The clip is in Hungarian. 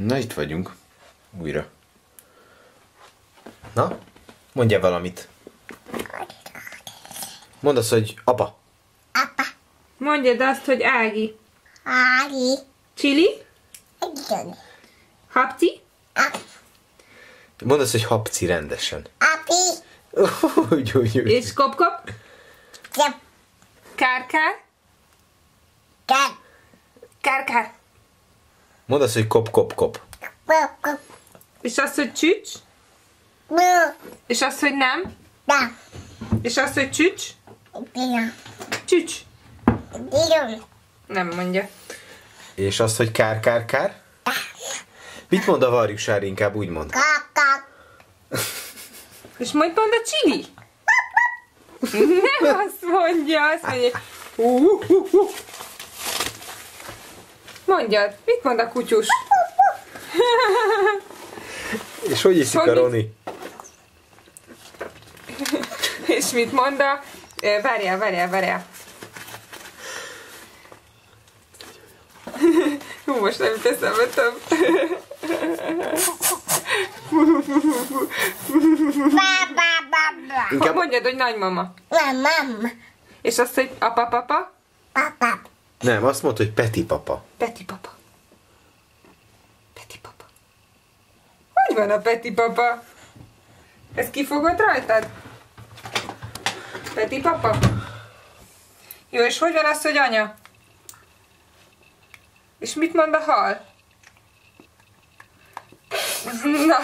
Na, itt vagyunk. Újra. Na, mondjál valamit. Mondd azt, hogy apa. Apa. Mondjad azt, hogy Ági. Ági. Csili. Igen. Hapci. Mondd azt, hogy hapci rendesen. Api. Úgy. És kop-kop. Zep. Kár-kár. Kep. Kár-kár. Mondd azt, hogy kop. Kop. És azt, hogy csücs. Bú. És azt, hogy nem. Da. És azt, hogy csücs. Dina. Csücs. Dina. Nem mondja. És azt, hogy kár. Mit mond a varjúsár, inkább úgy mond. Kaka. És majd mond a Csili. Nem azt mondja, azt mondja. Mondjad, mit mond a kutyus? És hogy iszik a Roni? És mit mond a... Várjál. Hú, most nem jut eszembe több. Baba. Mondjad, hogy nagymama. Mamam. És azt, hogy apa-papa. Papa. Nem, azt mondta, hogy Peti papa. Peti papa. Peti papa. Hogy van a Peti papa? Ez kifogott rajtad? Peti papa? Jó, és hogy van az, hogy anya? És mit mond a hal? Na,